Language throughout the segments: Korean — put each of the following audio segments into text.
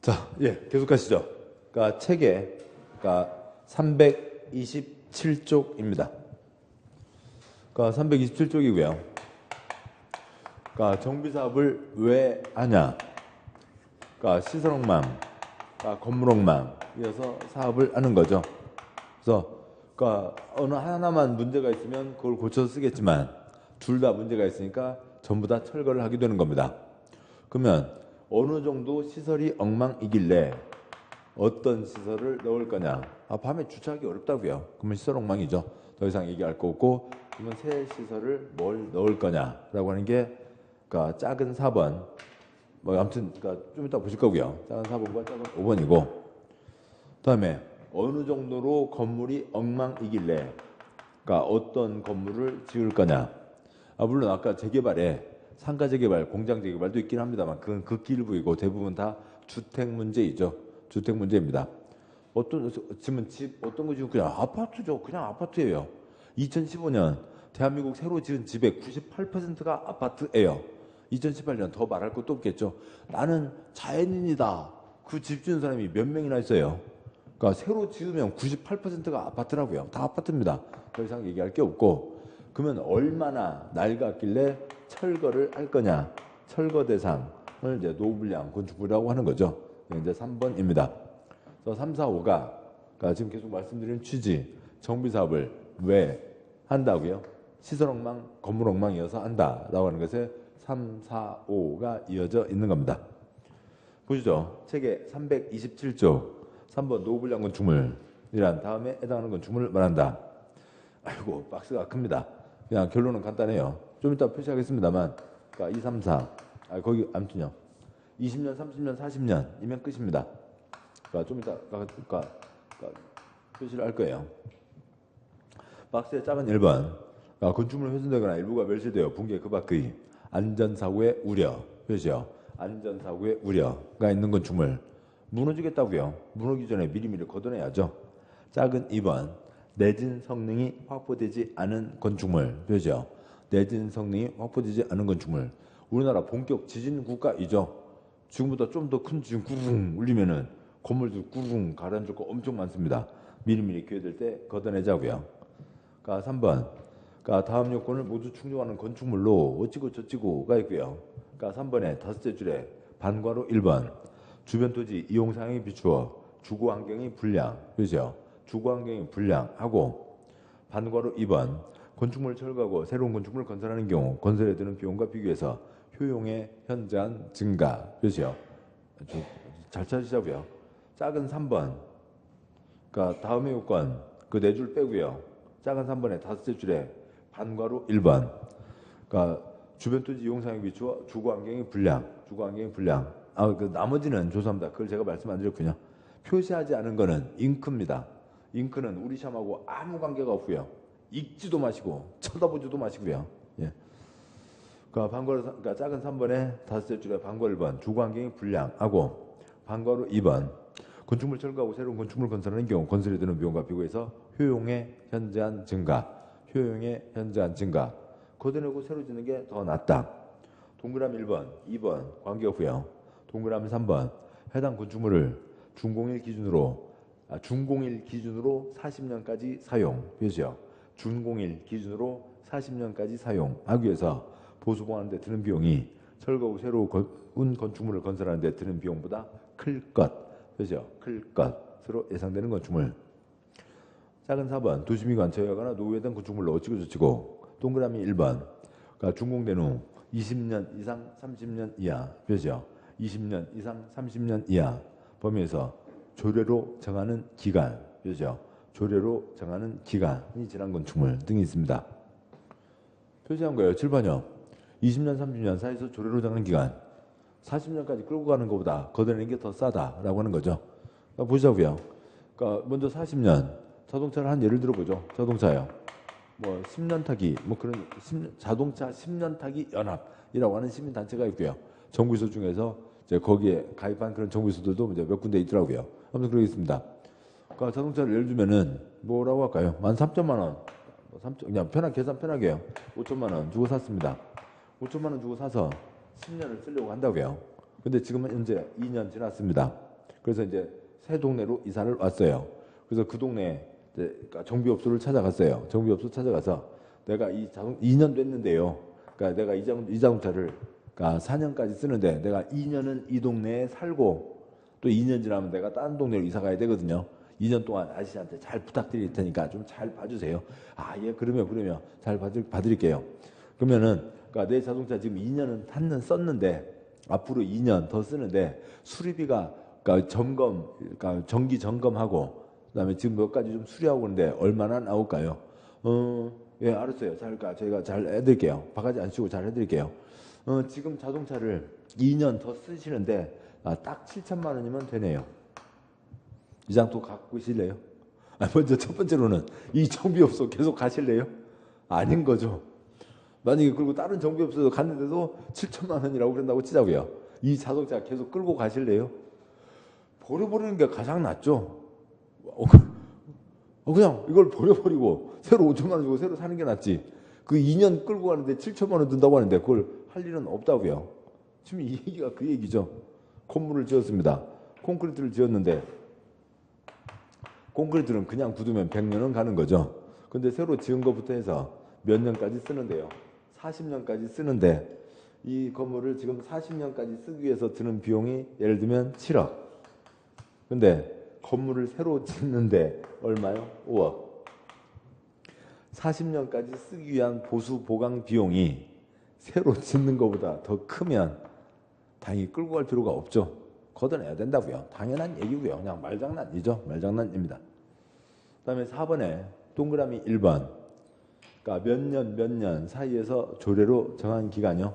자, 계속 가시죠. 그러니까 책에, 그러니까 327쪽입니다. 그러니까 327쪽이고요. 그러니까 정비사업을 왜 하냐? 그러니까 시설엉망, 그러니까 건물엉망이어서 사업을 하는 거죠. 그래서 그러니까 어느 하나만 문제가 있으면 그걸 고쳐서 쓰겠지만 둘 다 문제가 있으니까 전부 다 철거를 하게 되는 겁니다. 그러면 어느 정도 시설이 엉망이길래 어떤 시설을 넣을 거냐? 밤에 주차하기 어렵다고요. 그러면 시설 엉망이죠. 더 이상 얘기할 거 없고, 그러면 새 시설을 뭘 넣을 거냐라고 하는 게, 그러니까 작은 4번, 뭐 아무튼 그러니까 좀 이따 보실 거고요. 작은 4번과 작은 5번이고, 그다음에 어느 정도로 건물이 엉망이길래, 그러니까 어떤 건물을 지을 거냐? 물론 아까 재개발에 상가 재개발, 공장 재개발도 있긴 합니다만 그건 극히 일부이고 대부분 다 주택 문제이죠. 주택 문제입니다. 지금 집 어떤 거 지금 그냥 아파트죠. 그냥 아파트예요. 2015년 대한민국 새로 지은 집의 98%가 아파트예요. 2018년 더 말할 것도 없겠죠. 나는 자연인이다. 그 집 지은 사람이 몇 명이나 있어요. 그러니까 새로 지으면 98%가 아파트라고요. 다 아파트입니다. 더 이상 얘기할 게 없고, 그러면 얼마나 낡았길래 철거를 할 거냐? 철거 대상을 이제 노후불량 건축물이라고 하는 거죠. 이제 3번입니다. 그래서 3, 4, 5가 그러니까 지금 계속 말씀드린 취지, 정비사업을 왜 한다고요? 시설엉망, 건물엉망이어서 한다라고 하는 것에 3, 4, 5가 이어져 있는 겁니다. 보시죠. 책의 327쪽 3번 노후불량 건축물이란 다음에 해당하는 건축물을 말한다. 아이고 박스가 큽니다. 그냥 결론은 간단해요. 좀 이따 표시하겠습니다만, 그러니까 2, 3, 4, 거기 아무튼요. 20년, 30년, 40년이면 끝입니다. 그러니까 좀 이따 그러니까 표시를 할 거예요. 박스의 작은 1번, 그러니까 건축물 훼손되거나 일부가 멸실되어 붕괴 그 밖의 안전사고의 우려, 표시요. 안전사고의 우려가 있는 건축물. 무너지겠다고요. 무너지기 전에 미리미리 걷어내야죠. 작은 2번, 내진 성능이 확보되지 않은 건축물, 되죠. 내진 성능이 확보되지 않은 건축물. 우리나라 본격 지진 국가이죠. 지금보다 좀 더 큰 지진 꾸궁 울리면은 건물들 꾸궁 가라앉을 거 엄청 많습니다. 미리미리 기회될 때 걷어내자고요. 그러니까 3번, 그러니까 다음 요건을 모두 충족하는 건축물로 어찌고 저찌고가 있고요. 그러니까 3번에 다섯째 줄에 반괄호 1번, 주변 토지 이용 사항에 비추어 주거 환경이 불량, 그죠? 주거 환경이 불량하고, 반괄호 2번, 건축물 철거하고 새로운 건축물을 건설하는 경우 건설에 드는 비용과 비교해서 효용의 현저한 증가, 그죠? 잘 찾으시자고요. 작은 3번, 그러니까 다음의 요건 그 네 줄 빼고요. 작은 3번에 다섯째 줄에 반괄호 1번, 그러니까 주변 토지 이용 사항에 비추어 주거 환경이 불량, 주거 환경이 불량. 그 나머지는 죄송합니다. 그걸 제가 말씀 안 드렸군요. 표시하지 않은 거는 잉크입니다. 잉크는 우리 시험하고 아무 관계가 없고요. 읽지도 마시고 쳐다보지도 마시고요. 예. 그러니까 작은 3번에 다섯째 줄에 반괄호 1번 주거 환경이 불량하고, 반괄호 2번 건축물 철거하고 새로운 건축물 건설하는 경우 건설에 드는 비용과 비교해서 효용의 현저한 증가, 효용의 현저한 증가. 걷어내고 새로 짓는 게 더 낫다. 동그라미 1번, 2번 관계없고요. 동그라미 3번, 해당 건축물을 준공일 기준으로 40년까지 사용, 그죠? 준공일 기준으로 40년까지 사용하기 위해서 보수보완하는 데 드는 비용이 철거 후 새로운 건축물을 건설하는 데 드는 비용보다 클 것, 그죠? 클 것으로 예상되는 건축물. 작은 4번, 도심이 관처하거나 노후화된 건축물로 어찌고 저찌고. 동그라미 1번, 그러니까 준공된 후 20년 이상 30년 이하, 그죠? 20년 이상 30년 이하 범위에서 조례로 정하는 기간, 그죠? 조례로 정하는 기간이 지난 건축물 등이 있습니다. 표시한 거예요. 7번이요. 20년, 30년 사이에서 조례로 정하는 기간, 40년까지 끌고 가는 것보다 걷어내는 게 더 싸다라고 하는 거죠. 그러니까 보자고요. 그러니까 먼저 40년, 자동차를 한 예를 들어보죠. 자동차요. 뭐 10년 타기, 뭐 그런 자동차 10년 타기 연합이라고 하는 시민단체가 있고요. 정부에서 중에서 이제 거기에 가입한 그런 정부에서들도 이제 몇 군데 있더라고요. 아무튼 그러겠습니다. 그러니까 자동차를 예를 들면은 뭐라고 할까요? 13,000만 원, 그냥 계산 편하게 해요. 5천만 원 주고 샀습니다. 5천만 원 주고 사서 10년을 쓰려고 한다고요. 근데 지금은 현재 2년 지났습니다. 그래서 이제 새 동네로 이사를 왔어요. 그래서 그 동네 그러니까 정비업소를 찾아갔어요. 정비업소 찾아가서 내가 이 자동 2년 됐는데요. 그러니까 내가 이 자동차를 그러니까 4년까지 쓰는데 내가 2년은 이 동네에 살고 또 2년 지나면 내가 다른 동네로 이사 가야 되거든요. 2년 동안 아저씨한테 잘 부탁드릴 테니까 좀 잘 봐주세요. 아, 예, 그러면 잘 봐드릴게요. 그러면은 그러니까 내 자동차 지금 2년은 탔는 썼는데 앞으로 2년 더 쓰는데 수리비가 그러니까 그러니까 정기 점검하고 그다음에 지금 몇 가지 좀 수리하고 그러는데 얼마나 나올까요? 예, 알았어요. 저희가 잘 해드릴게요. 바가지 안 씌우고 잘 해드릴게요. 지금 자동차를 2년 더 쓰시는데 딱 7천만 원이면 되네요. 이장 또 갖고 계실래요? 먼저 첫 번째로는 이 정비업소 계속 가실래요? 아닌 거죠. 만약에 그리고 다른 정비업소도 갔는데도 7천만 원이라고 그런다고 치자고요. 이 자동차 계속 끌고 가실래요? 버려버리는 게 가장 낫죠. 그냥 이걸 버려버리고 새로 5천만 원 주고 새로 사는 게 낫지. 그 2년 끌고 가는데 7천만 원 든다고 하는데 그걸 할 일은 없다고요. 지금 이 얘기가 그 얘기죠. 건물을 지었습니다. 콘크리트를 지었는데 콘크리트는 그냥 굳으면 100년은 가는 거죠. 근데 새로 지은 것부터 해서 몇 년까지 쓰는데요. 40년까지 쓰는데 이 건물을 지금 40년까지 쓰기 위해서 드는 비용이 예를 들면 7억. 근데 건물을 새로 짓는데 얼마요? 5억. 40년까지 쓰기 위한 보수 보강 비용이 새로 짓는 것보다 더 크면 당연히 끌고 갈 필요가 없죠. 걷어내야 된다고요. 당연한 얘기고요. 그냥 말장난이죠. 말장난입니다. 그다음에 4번에 동그라미 1번. 그러니까 몇 년 사이에서 조례로 정한 기간이요.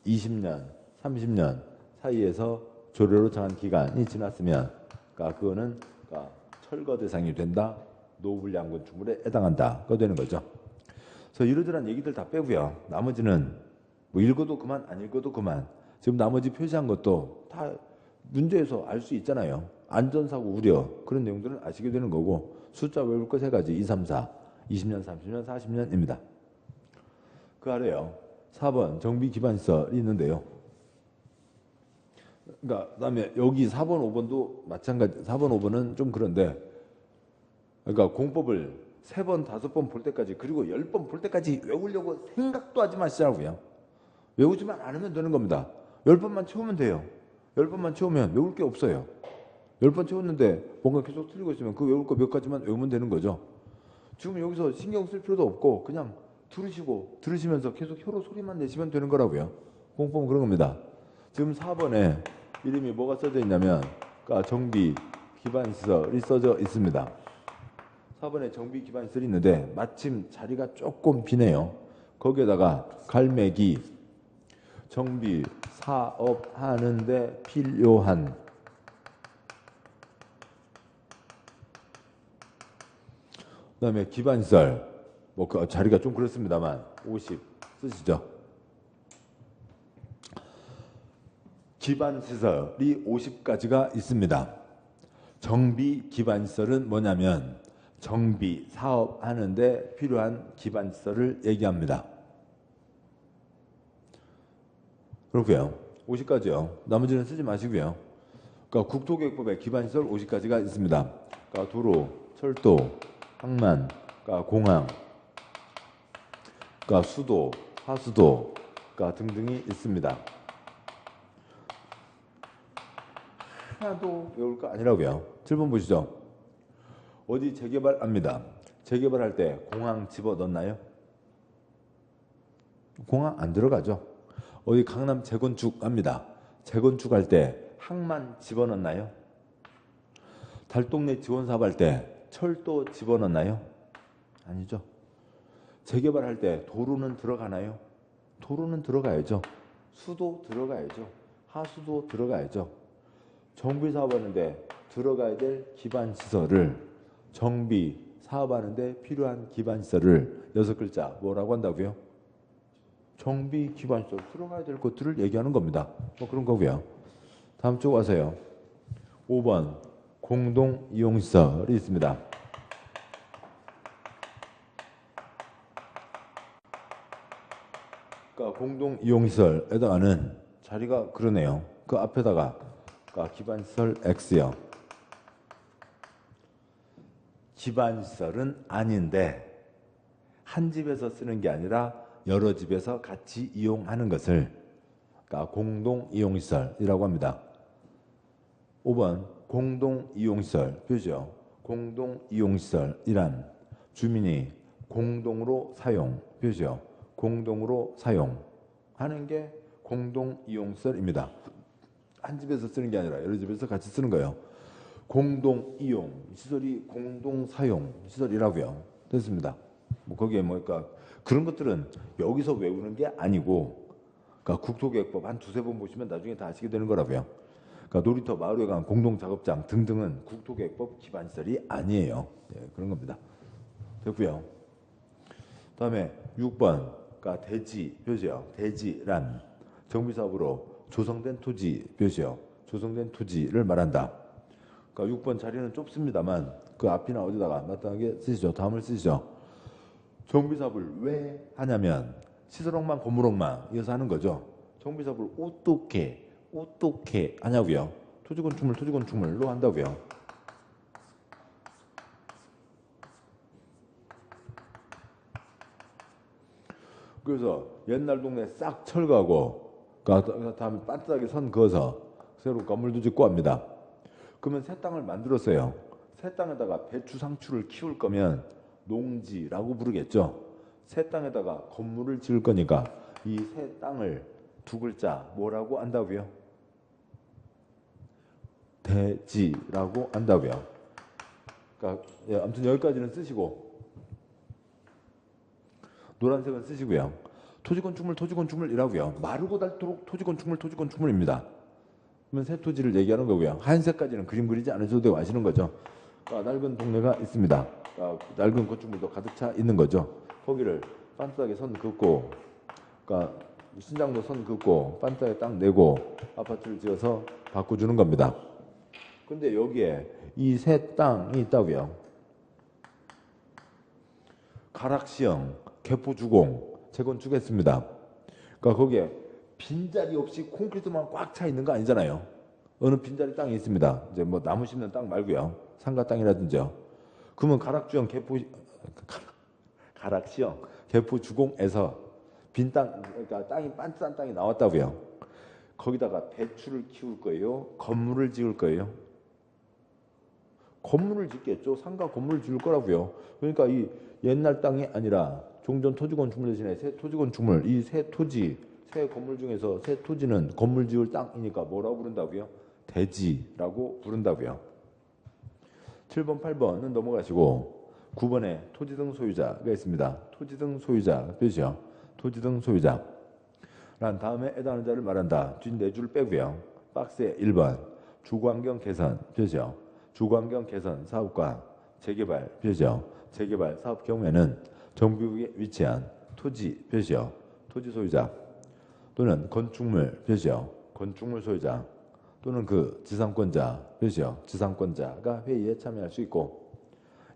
20년, 30년 사이에서 조례로 정한 기간이 지났으면 그러니까 그거는 그러니까 철거 대상이 된다. 노후불량분 충분에 해당한다. 그거 되는 거죠. 그래서 이러저러한 얘기들 다 빼고요. 나머지는 뭐 읽어도 그만 안 읽어도 그만. 지금 나머지 표시한 것도 다 문제에서 알 수 있잖아요. 안전사고 우려 그런 내용들은 아시게 되는 거고 숫자 외울 것 3가지 2, 3, 4 20년, 30년, 40년입니다. 그 아래요. 4번 정비기반시설이 있는데요. 그러니까 그다음에 여기 4번, 5번도 마찬가지. 4번, 5번은 좀 그런데 그러니까 공법을 3번, 5번 볼 때까지 그리고 10번 볼 때까지 외우려고 생각도 하지 마시라고요. 외우지만 않으면 되는 겁니다. 10번만 채우면 돼요. 10번만 채우면 외울 게 없어요. 10번 채웠는데 뭔가 계속 틀리고 있으면 그 외울 거 몇 가지만 외우면 되는 거죠. 지금 여기서 신경 쓸 필요도 없고 그냥 들으시면서 계속 혀로 소리만 내시면 되는 거라고요. 공법은 그런 겁니다. 지금 4번에 이름이 뭐가 써져 있냐면 그러니까 정비 기반시설이 써져 있습니다. 4번에 정비 기반시설이 있는데 마침 자리가 조금 비네요. 거기에다가 갈매기 정비 사업하는데 필요한 그다음에 기반시설 뭐 그 자리가 좀 그렇습니다만 50 쓰시죠. 기반시설이 50가지가 있습니다. 정비 기반시설은 뭐냐면 정비 사업하는데 필요한 기반시설을 얘기합니다. 그렇고요. 50가지요. 나머지는 쓰지 마시고요. 그러니까 국토계획법에 기반시설 50가지가 있습니다. 그러니까 도로, 철도, 항만, 그러니까 공항, 그러니까 수도, 하수도, 그러니까 등등이 있습니다. 하나도 외울 거 아니라고요. 7번 보시죠. 어디 재개발합니다. 재개발할 때 공항 집어넣나요? 공항 안 들어가죠. 어디 강남 재건축합니다. 재건축할 때 항만 집어넣나요? 달동네 지원사업할 때 철도 집어넣나요? 아니죠. 재개발할 때 도로는 들어가나요? 도로는 들어가야죠. 수도 들어가야죠. 하수도 들어가야죠. 정비 사업하는데 들어가야 될 기반시설을 정비 사업하는데 필요한 기반시설을 6글자 뭐라고 한다고요? 정비 기반시설 들어가야 될 것들을 얘기하는 겁니다. 뭐 그런 거고요. 다음 쪽 와서요. 5번 공동이용시설이 있습니다. 그러니까 공동이용시설에 해당하는 자리가 그러네요. 그 앞에다가 그러니까 기반시설 X형. 기반시설은 아닌데 한 집에서 쓰는 게 아니라 여러 집에서 같이 이용하는 것을 그러니까 공동이용시설이라고 합니다. 5번 공동이용시설 표시죠. 공동이용시설이란 주민이 공동으로 사용 표시죠. 공동으로 사용하는 게 공동이용시설입니다. 한 집에서 쓰는 게 아니라 여러 집에서 같이 쓰는 거예요. 공동이용 시설이 공동사용 시설이라고요. 됐습니다. 뭐 거기에 그러니까 그런 것들은 여기서 외우는 게 아니고 그러니까 국토계획법 한 두세 번 보시면 나중에 다 아시게 되는 거라고요. 그러니까 놀이터, 마을회관, 공동작업장 등등은 국토계획법 기반시설이 아니에요. 네, 그런 겁니다. 됐고요. 다음에 6번 그러니까 대지 표시요. 대지란 정비사업으로 조성된 토지 표시요. 조성된 토지를 말한다. 그러니까 6번 자리는 좁습니다만 그 앞이나 어디다가 마땅하게 쓰시죠. 다음을 쓰시죠. 정비사업을 왜 하냐면 시설억만 건물억만 이어서 하는 거죠. 정비사업을 어떻게 하냐고요. 토지건축물로 한다고요. 그래서 옛날 동네 싹 철거하고 그 다음에 반듯하게 선 그어서 새로 건물도 짓고 합니다. 그러면 새 땅을 만들었어요. 새 땅에다가 배추, 상추를 키울 거면 농지라고 부르겠죠. 새 땅에다가 건물을 지을 거니까 이 새 땅을 두 글자 뭐라고 한다고요? 대지라고 한다고요. 그러니까 아무튼 여기까지는 쓰시고 노란색은 쓰시고요. 토지건축물이라고요. 마르고 닳도록 토지건축물입니다. 그러면 새 토지를 얘기하는 거고요. 하얀색까지는 그림 그리지 않으셔도 되고 아시는 거죠. 그러니까 낡은 동네가 있습니다. 그러니까 낡은 건축물도 가득 차 있는 거죠. 거기를 반듯하게 선 긋고 그러니까 신장도 선 긋고 반듯하게 딱 내고 아파트를 지어서 바꿔주는 겁니다. 근데 여기에 이 새 땅이 있다고요. 가락시형, 개포주공 재건축했습니다. 그러니까 거기에 빈자리 없이 콘크리트만 꽉 차 있는 거 아니잖아요. 어느 빈자리 땅이 있습니다. 이제 뭐 나무 심는 땅 말고요. 상가 땅이라든지요. 그러면 가락시형 개포주공에서 빈 땅, 그러니까 땅이 반듯한 땅이 나왔다고요. 거기다가 배추를 키울 거예요. 건물을 지을 거예요. 건물을 짓겠죠. 상가 건물을 지을 거라고요. 그러니까 이 옛날 땅이 아니라 종전 토지건축물 대신에 새 토지건축물, 이 새 토지, 새 건물 중에서 새 토지는 건물 지을 땅이니까 뭐라고 부른다고요? 대지라고 부른다고요. 7번, 8번은 넘어가시고 9번에 토지 등 소유자가 있습니다. 토지 등 소유자 표시요. 토지 등 소유자. 란 다음에 해당하는 자를 말한다. 뒷 네 줄 빼고요. 박스에 1번 주거환경 개선 표시요. 주거환경 개선 사업과 재개발 표시요. 재개발 사업 경우에는 정비구역에 위치한 토지 표시요. 토지 소유자 또는 건축물 표시요. 건축물 소유자 또는 그 지상권자 표시요. 지상권자가 회의에 참여할 수 있고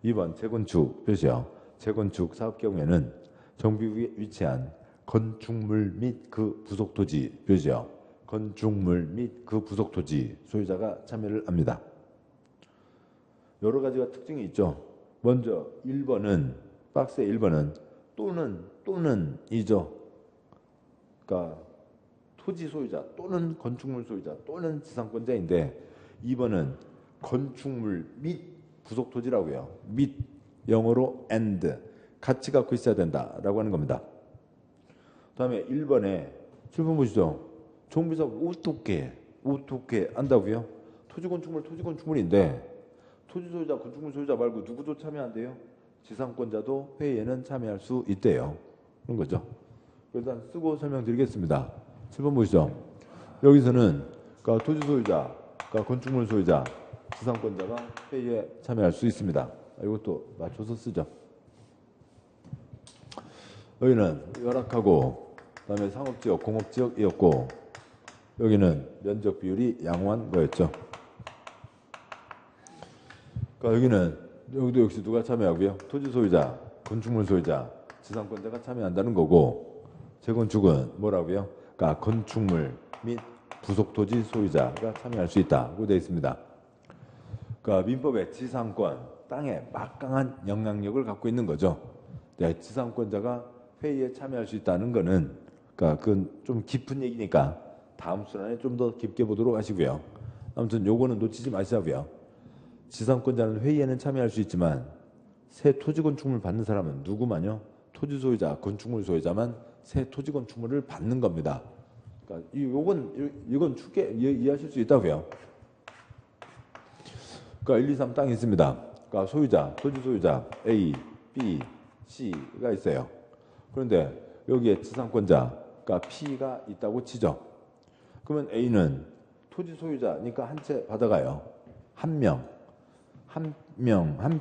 2번 재건축 표시요. 재건축 사업 경우에는 정비구역에 위치한 건축물 및 그 부속 토지 표시요. 건축물 및 그 부속 토지 소유자가 참여를 합니다. 여러 가지가 특징이 있죠. 먼저 1번은 박스의 1번은 또는이죠. 그러니까 토지 소유자 또는 건축물 소유자 또는 지상권자인데 2번은 건축물 및 부속 토지라고요. 및 영어로 and 같이 갖고 있어야 된다라고 하는 겁니다. 다음에 1번에 7번 보시죠. 정비사업 어떻게 한다고요? 토지건축물인데 토지 소유자, 건축물 소유자 말고 누구도 참여한대요? 지상권자도 회의에는 참여할 수 있대요. 그런 거죠. 일단 쓰고 설명드리겠습니다. 7번 보시죠. 여기서는 그러니까 토지 소유자, 그러니까 건축물 소유자, 지상권자가 회의에 참여할 수 있습니다. 이것도 맞춰서 쓰죠. 여기는 열악하고 그다음에 상업지역, 공업지역이었고 여기는 면적 비율이 양호한 거였죠. 그러니까 여기도 역시 누가 참여하고요? 토지 소유자, 건축물 소유자, 지상권자가 참여한다는 거고 재건축은 뭐라고요? 그러니까 건축물 및 부속토지 소유자가 참여할 수 있다고 되어 있습니다. 그러니까 민법의 지상권, 땅에 막강한 영향력을 갖고 있는 거죠. 네, 지상권자가 회의에 참여할 수 있다는 거는, 그러니까 그건 좀 깊은 얘기니까 다음 순환에 좀 더 깊게 보도록 하시고요. 아무튼 요거는 놓치지 마시자고요. 지상권자는 회의에는 참여할 수 있지만 새 토지 건축물 받는 사람은 누구만요? 토지 소유자, 건축물 소유자만 새 토지 건축물을 받는 겁니다. 그러니까 이건 쉽게 이해하실 수 있다고요. 그러니까 1, 2, 3 땅이 있습니다. 그러니까 소유자, 토지 소유자 A, B, C가 있어요. 그런데 여기에 지상권자, 그러니까 P가 있다고 치죠. 그러면 A는 토지 소유자니까 한 채 받아가요. 한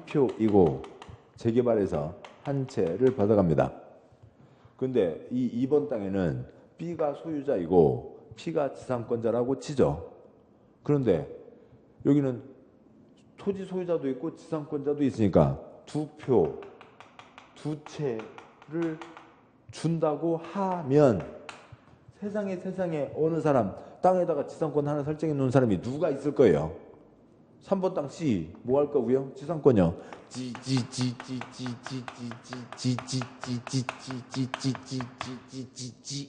표이고 재개발해서 한 채를 받아갑니다. 그런데 이 2번 땅에는 B가 소유자이고 P가 지상권자라고 치죠. 그런데 여기는 토지 소유자도 있고 지상권자도 있으니까 두 채를 준다고 하면 세상에 어느 사람 땅에다가 지상권 하나 설정해 놓은 사람이 누가 있을 거예요? 3번 땅 C 뭐 할 거고요? 지상권요.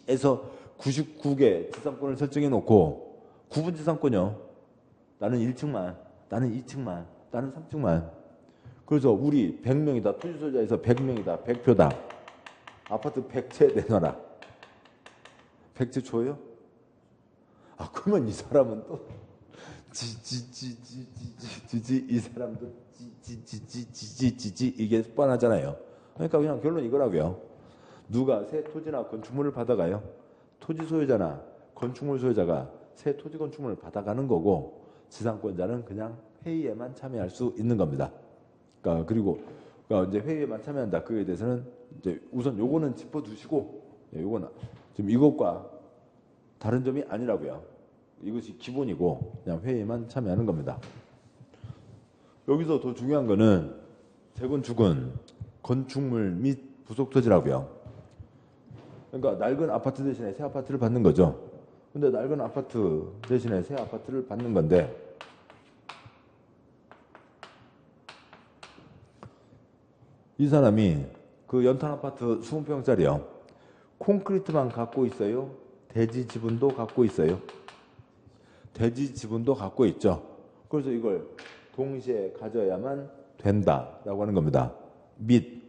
에서 99개 지상권을 설정해 놓고 9분 지상권요. 나는 1층만, 나는 2층만, 나는 3층만. 그래서 우리 100명이다. 토지 소유자에서 100명이다. 100표다. 아파트 100채 내놔라. 100채 줘요? 아, 그러면 이 사람은 또 이 사람도 이게 뻔하잖아요. 그러니까 그냥 결론 이거라고요. 누가 새 토지나 건축물을 받아가요? 토지 소유자나 건축물 소유자가 새 토지 건축물을 받아가는 거고 지상권자는 그냥 회의에만 참여할 수 있는 겁니다. 그러니까 그리고 이제 회의에만 참여한다. 그에 대해서는 이제 우선 요거는 짚어두시고 요거는 지금 이것과 다른 점이 아니라고요. 이것이 기본이고 그냥 회의에만 참여하는 겁니다. 여기서 더 중요한 거는 재건축은 건축물 및 부속토지라고요. 그러니까 낡은 아파트 대신에 새 아파트를 받는 거죠. 근데 낡은 아파트 대신에 새 아파트를 받는 건데 이 사람이 그 연탄 아파트 20평짜리요. 콘크리트만 갖고 있어요? 대지 지분도 갖고 있어요? 대지 지분도 갖고 있죠. 그래서 이걸 동시에 가져야만 된다라고 하는 겁니다. 및,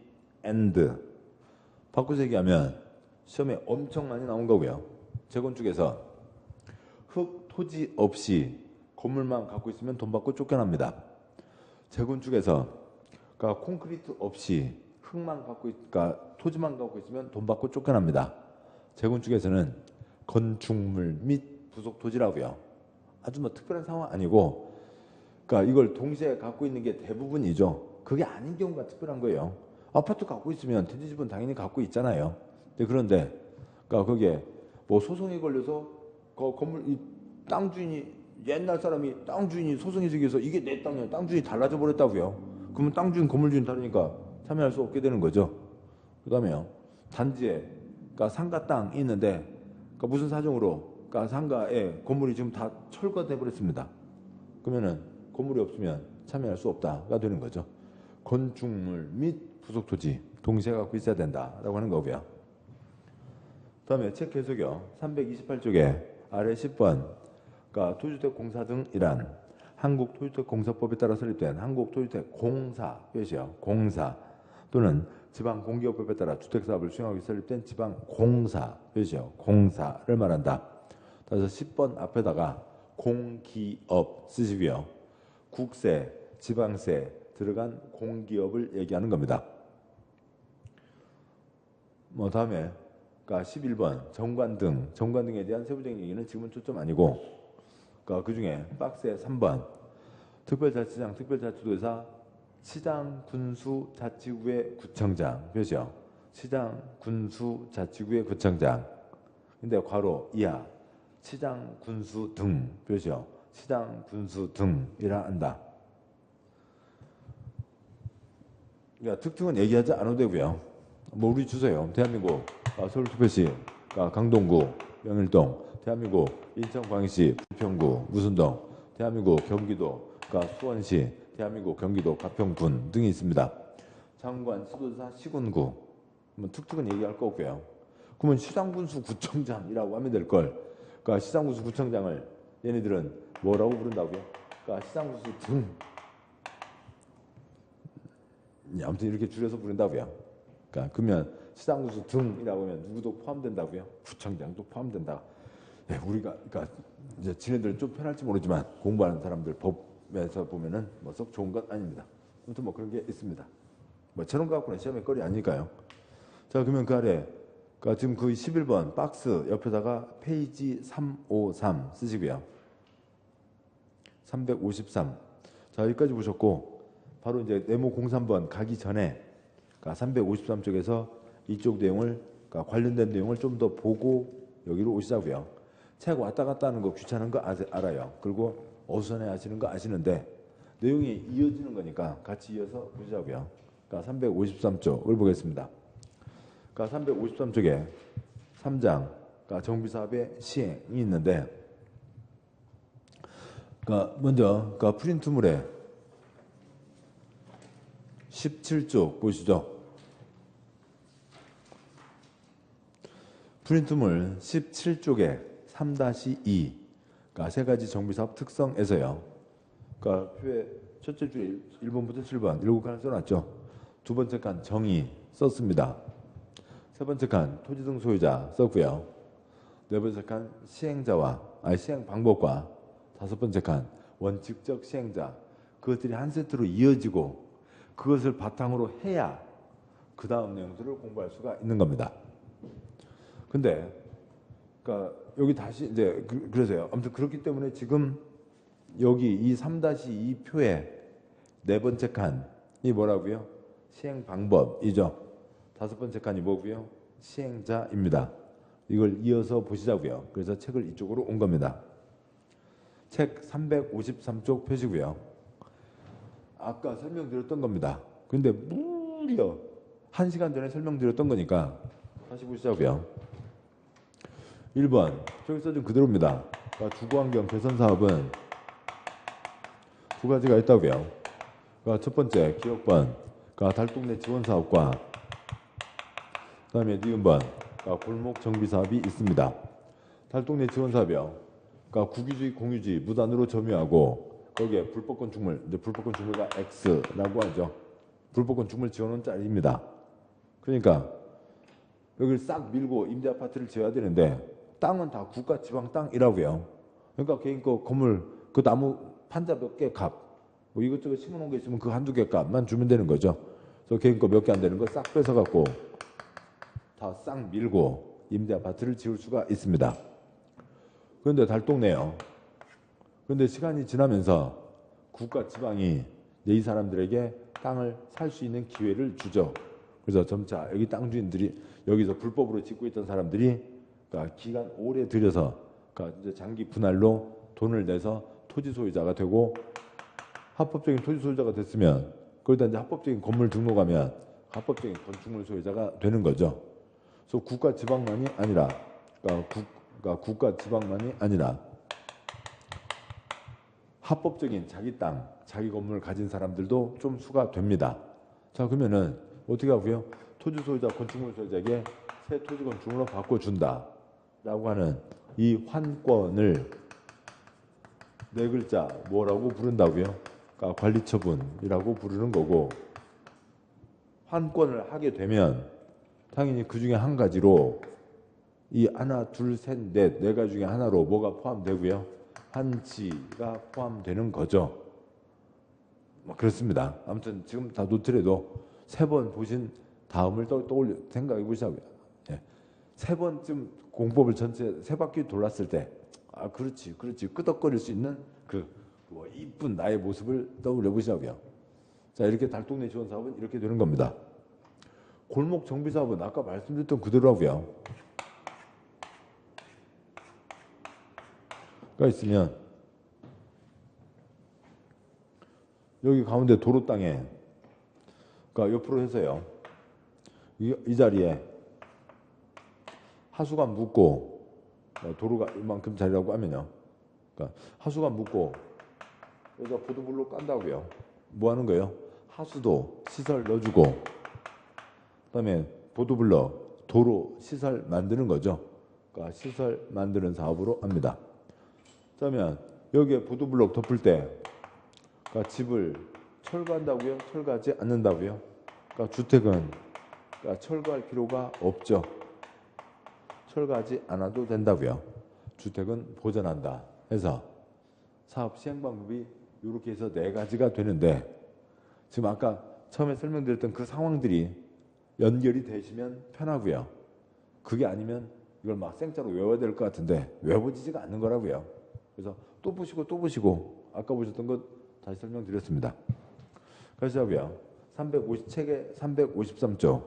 and. 바꿔서 얘기하면 시험에 엄청 많이 나온 거고요. 재건축에서 흙, 토지 없이 건물만 갖고 있으면 돈 받고 쫓겨납니다. 재건축에서 그러니까 콘크리트 없이 흙만 갖고 그러니까 토지만 갖고 있으면 돈 받고 쫓겨납니다. 재건축에서는 건축물 및 부속 토지라고요. 아주 뭐 특별한 상황 아니고, 그러니까 이걸 동시에 갖고 있는 게 대부분이죠. 그게 아닌 경우가 특별한 거예요. 아파트 갖고 있으면 대지 지분 당연히 갖고 있잖아요. 그런데 그러니까 그게 뭐 소송이 걸려서 그 건물 이 땅 주인이 옛날 사람이 땅 주인이 소송이 생겨서 이게 내 땅이야. 땅 주인이 달라져 버렸다고요. 그러면 땅 주인 건물 주인 다르니까 참여할 수 없게 되는 거죠. 그다음에요. 단지에 그러니까 상가 땅이 있는데 그러니까 무슨 사정으로 그러니까 상가에 건물이 지금 다 철거돼 버렸습니다. 그러면은 건물이 없으면 참여할 수 없다가 되는 거죠. 건축물 및 부속토지 동시에 갖고 있어야 된다라고 하는 거고요. 다음에 책 해석이요. 328쪽에 아래 10번 그러니까 토지주택공사 등이란 한국토지주택공사법에 따라 설립된 한국토지주택공사 표시요. 공사 또는 지방공기업법에 따라 주택사업을 수행하기 위해 설립된 지방공사 표시요. 공사를 말한다. 그래서 10번 앞에다가 공기업 쓰시고요. 국세, 지방세 들어간 공기업을 얘기하는 겁니다. 뭐 다음에 그러니까 11번 정관 등에 대한 세부적인 얘기는 지금은 초점 아니고 그러니까 그중에 박스에 3번 특별자치장, 특별자치도에서 시장, 군수, 자치구의 구청장 표시요. 시장, 군수, 자치구의 구청장. 근데 괄호 이하 시장, 군수 등 표시요. 시장, 군수 등이라 한다. 그러니까 특징은 얘기하지 않아도 되고요. 뭐 우리 주소요. 대한민국 서울특별시 강동구 명일동, 대한민국 인천광역시 부평구 무순동, 대한민국 경기도 수원시, 대한민국 경기도 가평군 등이 있습니다. 장관, 수도사, 시군구 뭐 툭툭은 얘기할 거 없고요. 그러면 시장군수 구청장이라고 하면 될 걸. 그러니까 시장군수 구청장을 얘네들은 뭐라고 부른다고요? 그러니까 시장군수 등. 아무튼 이렇게 줄여서 부른다고요. 그러니까 그러면 시장군수 등이라고 하면 누구도 포함된다고요? 구청장도 포함된다. 네, 우리가 그러니까 이제 지네들은 좀 편할지 모르지만 공부하는 사람들 법에서 보면은 뭐 썩 좋은 건 아닙니다. 아무튼 뭐 그런 게 있습니다. 뭐 저런 거 갖고는 시험의 거리 아니니까요. 자, 그러면 그 아래 그러니까 지금 그 11번 박스 옆에다가 페이지 353 쓰시고요. 353. 자, 여기까지 보셨고 바로 이제 네모 03번 가기 전에 그러니까 353쪽에서 이쪽 내용을 그러니까 관련된 내용을 좀 더 보고 여기로 오시자고요. 책 왔다 갔다 하는 거 귀찮은 거 알아요. 그리고 어수선해 하시는 거 아시는데 내용이 이어지는 거니까 같이 이어서 보시자고요. 그러니까 353쪽을 보겠습니다. 그러니까 353쪽에 3장 그러니까 정비사업의 시행이 있는데 그러니까 먼저 그러니까 프린트물에 17쪽 보시죠. 프린트물 17쪽에 3-2 그러니까 세 가지 정비사업 특성에서요. 그러니까 표에 첫째 줄 1번부터 7번 7칸을 써놨죠. 두 번째 칸 정의 썼습니다. 세 번째 칸 토지 등 소유자 썼고요. 네 번째 칸 시행 방법과 다섯 번째 칸 원칙적 시행자 그것들이 한 세트로 이어지고 그것을 바탕으로 해야 그 다음 내용들을 공부할 수가 있는 겁니다. 근데 그러니까 여기 다시 이제 그래서요. 아무튼 그렇기 때문에 지금 여기 이 3-2 표에 네 번째 칸이 뭐라고요? 시행 방법이죠. 다섯 번째 칸이 뭐고요? 시행자입니다. 이걸 이어서 보시자고요. 그래서 책을 이쪽으로 온 겁니다. 책 353쪽 펴시고요. 아까 설명드렸던 겁니다. 근데 무려 1시간 전에 설명드렸던 거니까 다시 보시자고요. 1번 저기 써준 그대로입니다. 그러니까 주거환경 개선 사업은 두 가지가 있다고요. 그러니까 첫 번째 기업번 그러니까 달동네 지원 사업과 그다음에 니은번 그러니까 골목 정비 사업이 있습니다. 달동네 지원 사업이요. 그러니까 국유지 공유지 무단으로 점유하고 거기에 불법 건축물 이제 불법 건축물가 X라고 하죠. 불법 건축물 지어놓은 짤입니다. 그러니까 여기를 싹 밀고 임대 아파트를 지어야 되는데 땅은 다 국가 지방 땅이라고요. 그러니까 개인 거 건물 그 나무 판자 몇 개 값, 뭐 이것저것 심어놓은 게 있으면 그 한두 개 값만 주면 되는 거죠. 그래서 개인 거 몇 개 안 되는 거 싹 뺏어갖고 다 싹 밀고 임대 아파트를 지을 수가 있습니다. 그런데 달동네요. 그런데 시간이 지나면서 국가 지방이 이 사람들에게 땅을 살 수 있는 기회를 주죠. 그래서 점차 여기 땅 주인들이 여기서 불법으로 짓고 있던 사람들이 그러니까 기간 오래 들여서 그러니까 이제 장기 분할로 돈을 내서 토지 소유자가 되고 합법적인 토지 소유자가 됐으면 거기다 이제 합법적인 건물 등록하면 합법적인 건축물 소유자가 되는 거죠. 그래서 국가 지방만이 아니라 그러니까 국가 지방만이 아니라 합법적인 자기 땅, 자기 건물을 가진 사람들도 좀 수가 됩니다. 자, 그러면은 어떻게 하고요? 토지 소유자, 건축물 소유자에게 새 토지 건축물로 바꿔준다라고 하는 이 환권을 네 글자 뭐라고 부른다고요? 그러니까 관리처분이라고 부르는 거고 환권을 하게 되면 당연히 그 중에 한 가지로 이 하나, 둘, 셋, 넷, 네 가지 중에 하나로 뭐가 포함되고요? 한지가 포함되는 거죠. 뭐 그렇습니다. 아무튼 지금 다 노트래도 세 번 보신 다음을 떠올려 생각해 보시자고요. 예. 세 번쯤 공법을 전체 세 바퀴 돌았을 때, 아 그렇지 끄덕거릴 수 있는 뭐 이쁜 나의 모습을 떠올려 보시자고요. 자, 이렇게 달동네 지원 사업은 이렇게 되는 겁니다. 골목 정비 사업은 아까 말씀드렸던 그대로라고요. 가 있으면 여기 가운데 도로 땅에 그러니까 옆으로 해서요. 이 자리에 하수관 묻고 그러니까 도로가 이만큼 자리라고 하면요. 그러니까 하수가 묻고 여기다 보도블록 깐다고요. 뭐 하는 거예요? 하수도 시설 넣어주고 그다음에 보도블록 도로 시설 만드는 거죠. 그러니까 시설 만드는 사업으로 합니다. 그러면 여기에 보도블록 덮을 때 그러니까 집을 철거한다고요? 철거하지 않는다고요? 그러니까 주택은 그러니까 철거할 필요가 없죠. 철거하지 않아도 된다고요. 주택은 보전한다 해서 사업 시행 방법이 이렇게 해서 4가지가 되는데 지금 아까 처음에 설명드렸던 그 상황들이 연결이 되시면 편하고요. 그게 아니면 이걸 막 생짜로 외워야 될 것 같은데 외워지지가 않는 거라고요. 그래서 또 보시고 아까 보셨던 것 다시 설명드렸습니다. 그래서 하고요. 책의 353조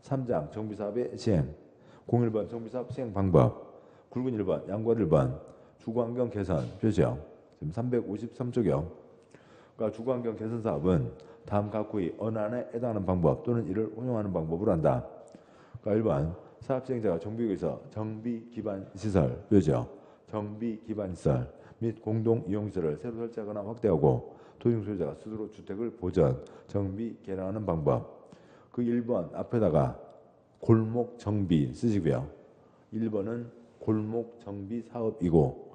3장 정비사업의 시행 01번 정비사업 시행 방법 굵은 1번 양과 1번 주거환경 개선 표시요. 지금 353조경 그러니까 주거환경 개선 사업은 다음 각호의 어느 안에 해당하는 방법 또는 이를 운영하는 방법으로 한다. 그러니까 1번 사업 시행자가 정비구에서 정비 기반 시설 표시요. 정비 기반 시설 및 공동 이용 시설을 새로 설치하거나 확대하고 토지 소유자가 스스로 주택을 보전, 정비, 개량하는 방법. 그 1번 앞에다가 골목 정비 쓰시고요. 1번은 골목 정비 사업이고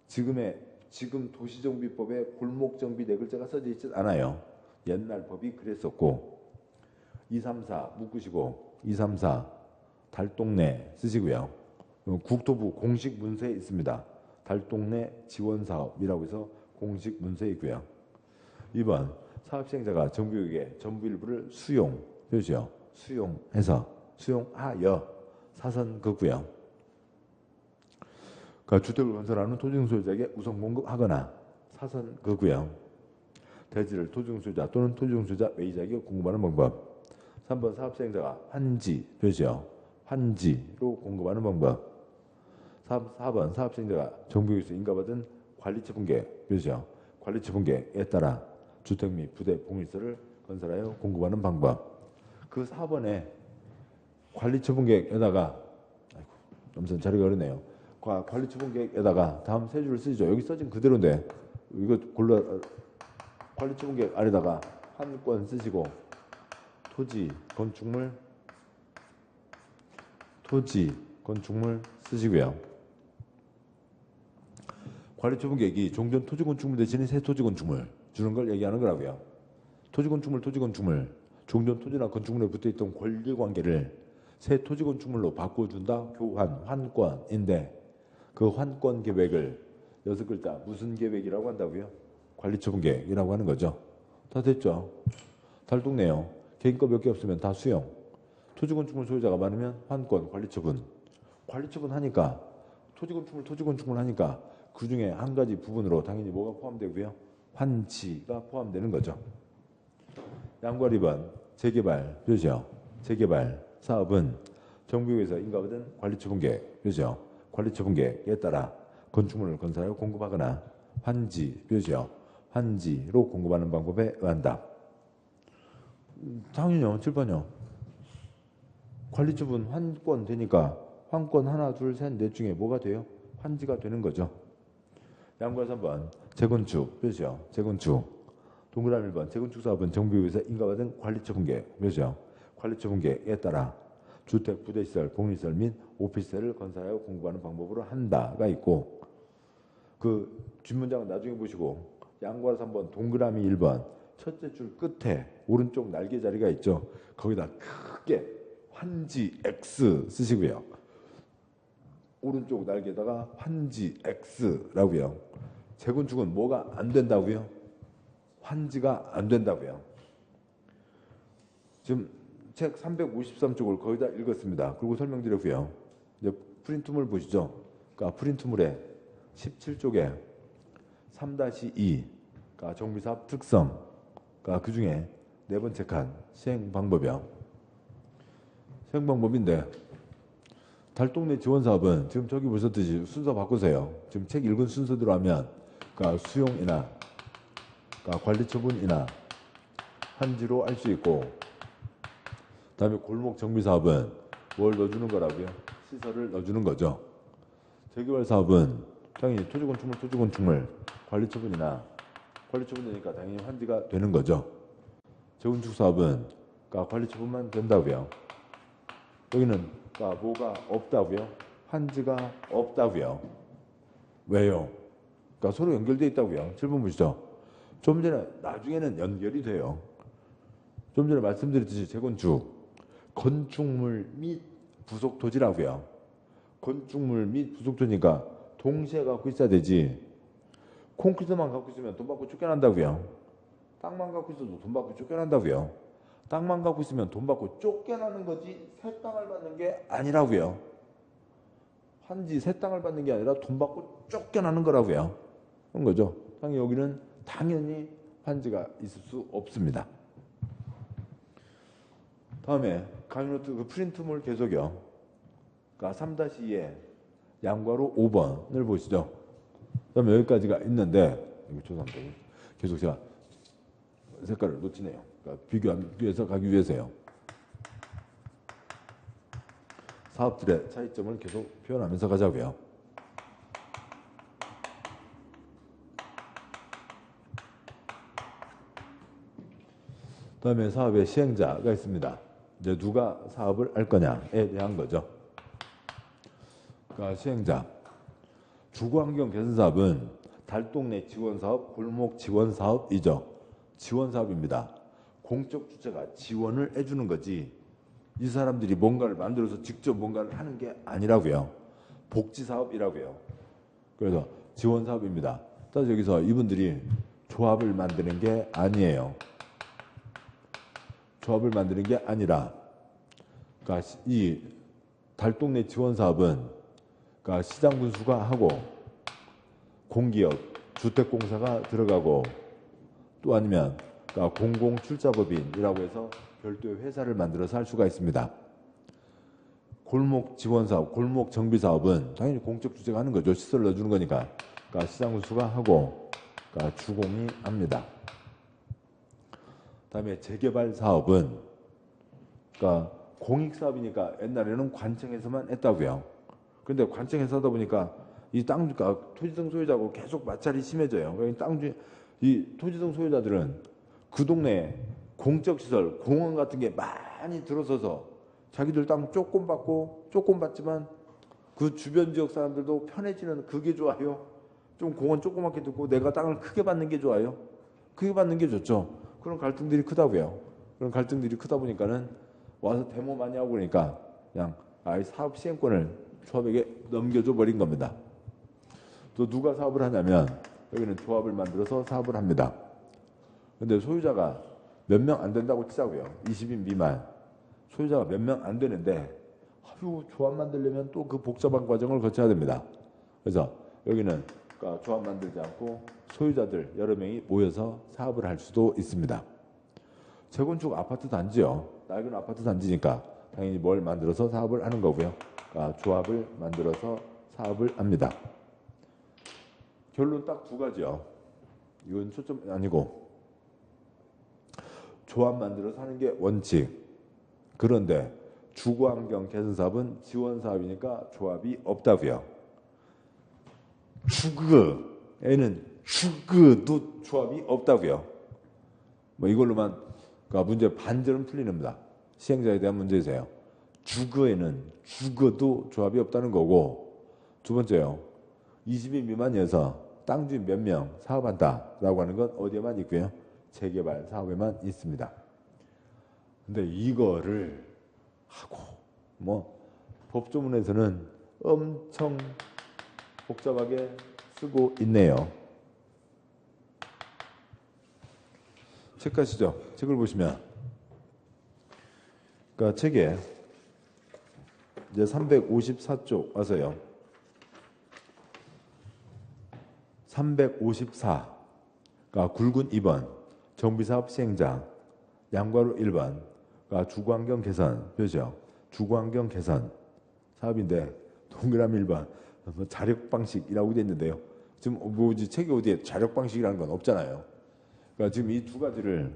지금 도시정비법에 골목 정비 4글자가 써져 있지 않아요. 옛날 법이 그랬었고 2, 3, 4 묶으시고 2, 3, 4 달동네 쓰시고요. 국토부 공식 문서에 있습니다. 달동네 지원사업이라고 해서 공식 문서에 있고요. 2번 사업시행자가 정비구역의 전부 일부를 수용 표시요. 수용하여 사선 긋고요. 그러니까 주택을 건설하는 토지용 소유자에게 우선 공급하거나 사선 긋고요. 대지를 토지용 소유자 또는 토지용 소유자 외의자에게 공급하는 방법. 3번 사업시행자가 환지 표시요. 환지로 공급하는 방법. 4번 사업시행자가 정비구역에서 인가받은 관리처분계 표시요. 관리처분계에 따라 주택 및 부대 공유시설을 건설하여 공급하는 방법. 그 4번에 관리처분계에다가 엄청 자리가 어렵네요. 관리처분계에다가 다음 세 줄을 쓰죠. 여기 써진 그대로인데 이거 골라 관리처분계 아래다가 한권 쓰시고 토지 건축물 쓰시고요. 관리처분계획이 종전 토지건축물 대신에 새 토지건축물 주는 걸 얘기하는 거라고요. 토지건축물 종전 토지나 건축물에 붙어있던 권리관계를 새 토지건축물로 바꿔준다. 환권인데 그 환권 계획을 6글자 무슨 계획이라고 한다고요? 관리처분계획이라고 하는 거죠. 다 됐죠? 달동네요. 개인거 몇 개 없으면 다 수용. 토지건축물 소유자가 많으면 환권, 관리처분 하니까 토지건축물 하니까 그 중에 한 가지 부분으로 당연히 뭐가 포함되고요? 환지가 포함되는 거죠. 양과 2번 재개발 표시요. 재개발 사업은 정부에서 인가받은 관리처분계획 표시요. 관리처분계획에 따라 건축물을 건설하여 공급하거나 환지 표시요. 환지로 공급하는 방법에 의한다. 당연히요. 7번이요. 관리처분 환권 되니까 환권 하나 둘 셋 넷 중에 뭐가 돼요? 환지가 되는 거죠. 양과 3번 재건축 표시요. 재건축 동그라미 1번 재건축 사업은 정부에서 인가받은 관리처분계획 표시요. 관리처분계획에 따라 주택, 부대시설, 공유시설 및 오피스텔을 건설하여 공급하는 방법으로 한다가 있고 그 뒷문장은 나중에 보시고 양과 3번 동그라미 1번 첫째 줄 끝에 오른쪽 날개 자리가 있죠. 거기다 크게 환지 X 쓰시고요. 오른쪽 날개에다가 환지 X라고요. 재건축은 뭐가 안 된다고요? 환지가 안 된다고요. 지금 책 353쪽을 거의 다 읽었습니다. 그리고 설명드렸고요. 이제 프린트물 보시죠. 그러니까 프린트물에 17쪽에 3-2 그러니까 정비사업 특성 그러니까 그 중에 4번째 칸 시행 방법이요. 시행 방법인데 달동네 지원사업은 지금 저기 보셨듯이 순서 바꾸세요. 지금 책 읽은 순서대로 하면 그러니까 수용이나 그러니까 관리처분이나 환지로 할 수 있고 그다음에 골목 정비사업은 뭘 넣어주는 거라고요? 시설을 넣어주는 거죠. 재개발 사업은 당연히 토지건축물 관리처분이나 관리처분되니까 당연히 환지가 되는 거죠. 재건축 사업은 관리처분만 된다고요. 여기는 뭐가 없다고요? 환지가 없다고요. 왜요? 서로 연결되어 있다고요. 7번 보시죠. 좀 전에 나중에는 연결이 돼요. 좀 전에 말씀드렸듯이 재건축 건축물 및 부속 토지라고요. 건축물 및 부속 토지니까 동시에 갖고 있어야 되지. 콘크리트만 갖고 있으면 돈 받고 쫓겨난다고요. 땅만 갖고 있어도 돈 받고 쫓겨난다고요. 땅만 갖고 있으면 돈 받고 쫓겨나는 거지 새 땅을 받는 게 아니라고요. 환지 새 땅을 받는 게 아니라 돈 받고 쫓겨나는 거라고요. 그런 거죠. 여기는 당연히 환지가 있을 수 없습니다. 다음에 강의노트 그 프린트물 계속이요. 3-2에 양괄호 5번을 보시죠. 그다음에 여기까지가 있는데 죄송합니다. 계속 제가 색깔을 놓치네요. 비교해서 가기 위해서요. 사업들의 차이점을 계속 표현하면서 가자고요. 다음에 사업의 시행자가 있습니다. 이제 누가 사업을 할 거냐에 대한 거죠. 시행자. 주거환경 개선 사업은 달동네 지원 사업, 골목 지원 사업이죠. 지원 사업입니다. 공적 주체가 지원을 해주는 거지 이 사람들이 뭔가를 만들어서 직접 뭔가를 하는 게 아니라고요. 복지 사업이라고요. 그래서 지원 사업입니다. 따라서 여기서 이분들이 조합을 만드는 게 아니에요. 조합을 만드는 게 아니라 이 달동네 지원 사업은 시장 군수가 하고 공기업, 주택공사가 들어가고 또 아니면 공공출자법인이라고 해서 별도의 회사를 만들어서 할 수가 있습니다. 골목 지원 사업, 골목 정비 사업은 당연히 공적 주체가 하는 거죠. 시설을 넣어주는 거니까. 시장 군수가 하고 주공이 합니다. 다음에 재개발 사업은 공익 사업이니까 옛날에는 관청에서만 했다고요. 근데 관청에서 하다 보니까 이 땅, 토지등 소유자하고 계속 마찰이 심해져요. 이 토지등 소유자들은 그 동네에 공적시설, 공원 같은 게 많이 들어서서 자기들 땅 조금 받고 조금 받지만 그 주변 지역 사람들도 편해지는 그게 좋아요. 좀 공원 조그맣게 듣고 내가 땅을 크게 받는 게 좋아요. 크게 받는 게 좋죠. 그런 갈등들이 크다고요. 그런 갈등들이 크다 보니까는 와서 데모 많이 하고 그러니까 그냥 아예 사업 시행권을 조합에게 넘겨줘 버린 겁니다. 또 누가 사업을 하냐면 여기는 조합을 만들어서 사업을 합니다. 근데 소유자가 몇 명 안 된다고 치자고요. 20인 미만. 소유자가 몇 명 안 되는데 조합 만들려면 또 그 복잡한 과정을 거쳐야 됩니다. 그래서 여기는 조합 만들지 않고 소유자들 여러 명이 모여서 사업을 할 수도 있습니다. 재건축 아파트 단지요. 낡은 아파트 단지니까 당연히 뭘 만들어서 사업을 하는 거고요. 조합을 만들어서 사업을 합니다. 결론 딱 두 가지요. 이건 초점 아니고 조합 만들어서 하는 게 원칙. 그런데 주거환경 개선 사업은 지원 사업이니까 조합이 없다고요. 주거에는 주거도 조합이 없다고요. 이걸로만 문제 반절은 풀리는 겁니다. 시행자에 대한 문제이세요. 주거에는 주거도 조합이 없다는 거고, 두 번째요. 20인 미만이어서 땅 주인 몇 명 사업한다라고 하는 건 어디에만 있고요. 재개발 사업에만 있습니다. 근데 이거를 하고 법조문에서는 엄청 복잡하게 쓰고 있네요. 책 가시죠. 책을 보시면 책에 이제 354쪽 와서요. 354 굵은 2번 정비사업 시행자 양괄호 1번 주거환경 개선 표죠. 주거환경 개선 사업인데 동그라미 1번 자력 방식이라고 되어 있는데요. 지금 책이 어디에 자력 방식이라는 건 없잖아요. 지금 이 두 가지를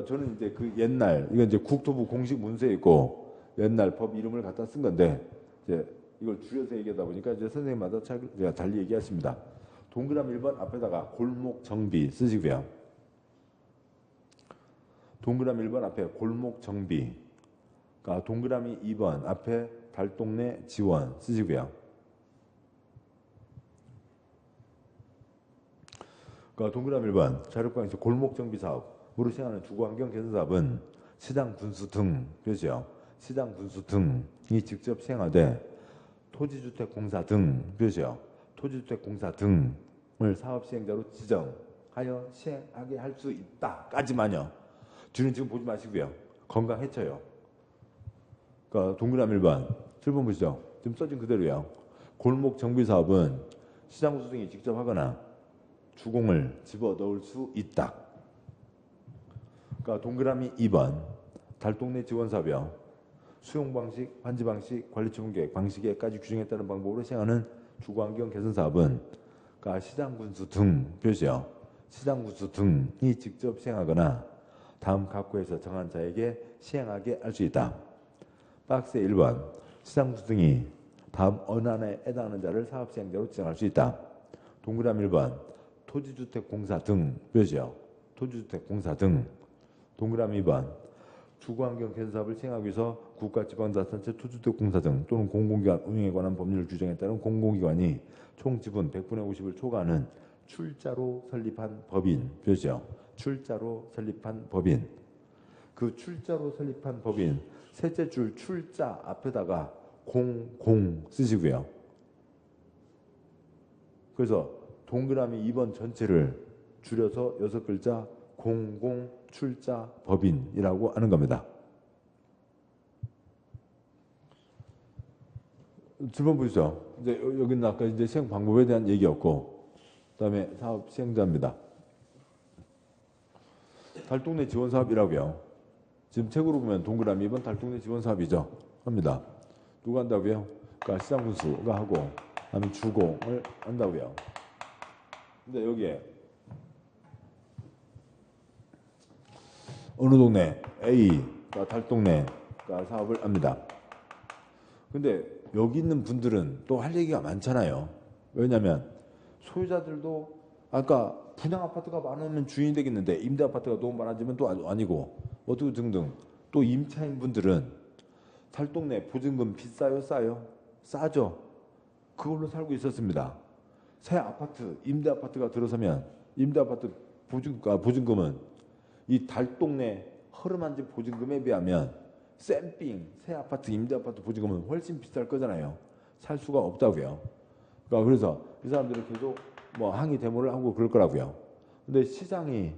저는 이제 그 옛날 이건 이제 국토부 공식 문서에 있고 옛날 법 이름을 갖다 쓴 건데 이제 이걸 줄여서 얘기하다 보니까 이제 선생님마다 제가 달리 얘기하십니다. 동그라미 1번 앞에다가 골목 정비 쓰시고요. 동그라미 1번 앞에 골목 정비, 그러니까 동그라미 2번 앞에 달동네 지원 쓰시고요. 그러니까 동그라미 1번 자력방에서 골목 정비 사업으로 시행하는 주거환경 개선 사업은 시장 분수 등 표시요. 시장 분수 등이 직접 시행하되 토지주택공사 등 표시요. 토지주택공사 등을 사업 시행자로 지정하여 시행하게 할 수 있다까지만요. 뒤는 지금 보지 마시고요. 건강해쳐요. 그러니까 동그라미 1번 7번 보시죠. 지금 써진 그대로요. 골목 정비 사업은 시장 분수 등이 직접 하거나 주공을 집어넣을 수 있다. 그러니까 동그라미 2번 달동네 지원 사업이요. 수용 방식, 환지 방식, 관리 처분 계획 방식에까지 규정에 따른 방법으로 시행하는 주거환경 개선 사업은 그러니까 시장 군수 등 표시요. 시장 군수 등이 직접 시행하거나 다음 각호에서 정한 자에게 시행하게 할 수 있다. 박스 1번 시장 군수 등이 다음 어느 하나에 해당하는 자를 사업 시행자로 지정할 수 있다. 동그라미 1번 토지주택공사 등 표시요. 토지주택공사 등. 동그라미 2번 주거환경 개선 사업을 시행하기 위해서 국가지방자치단체 토지주택공사 등 또는 공공기관 운영에 관한 법률 규정에 따른 공공기관이 총 지분 100분의 50을 초과하는 출자로 설립한 법인 표시요. 출자로 설립한 법인. 그 출자로 설립한 법인 셋째 줄 출자 앞에다가 공공 쓰시고요. 그래서 동그라미 2번 전체를 줄여서 6글자 공공출자법인이라고 하는 겁니다. 7번 보시죠. 이제 여기는 아까 이제 시행 방법에 대한 얘기였고, 그다음에 사업 시행자입니다. 달동네 지원 사업이라고요. 지금 책으로 보면 동그라미 2번 달동네 지원 사업이죠. 합니다. 누가 한다고요? 그러니까 시장 군수가 하고, 그다음에 주공을 한다고요. 근데 여기에 어느 동네 A가 달동네가 사업을 합니다. 근데 여기 있는 분들은 또 할 얘기가 많잖아요. 왜냐하면 소유자들도 아까 분양 아파트가 많으면 주인이 되겠는데 임대 아파트가 너무 많아지면 또 아니고 어떻게 등등. 또 임차인 분들은 달동네 보증금 비싸요, 싸요? 싸죠. 그걸로 살고 있었습니다. 새 아파트, 임대 아파트가 들어서면 임대 아파트 보증금은 이 달동네 허름한 집 보증금에 비하면 쌤삥 새 아파트 임대 아파트 보증금은 훨씬 비쌀 거잖아요. 살 수가 없다고요. 그러니까 그래서 이 사람들이 계속 뭐 항의 데모를 하고 그럴 거라고요. 근데 시장이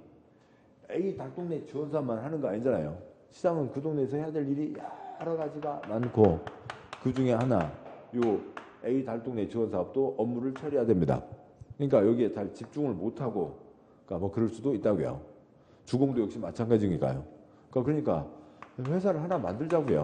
A 달동네 지원 사업만 하는 거 아니잖아요. 시장은 그 동네에서 해야 될 일이 여러 가지가 많고 그 중에 하나 요 A 달동네 지원 사업도 업무를 처리해야 됩니다. 그러니까 여기에 잘 집중을 못하고 그러니까 뭐 그럴 수도 있다고요. 주공도 역시 마찬가지니까요. 그러니까 회사를 하나 만들자고요.